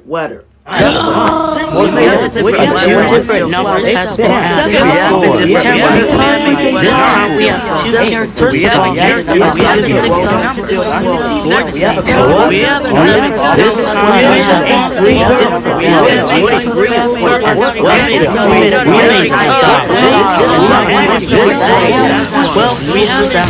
weather. We have two different numbers has four ads. We have two characters. We have a character. We have a 6 numbers. We have a code. We have a 7. We have 8. We have 12. We have that.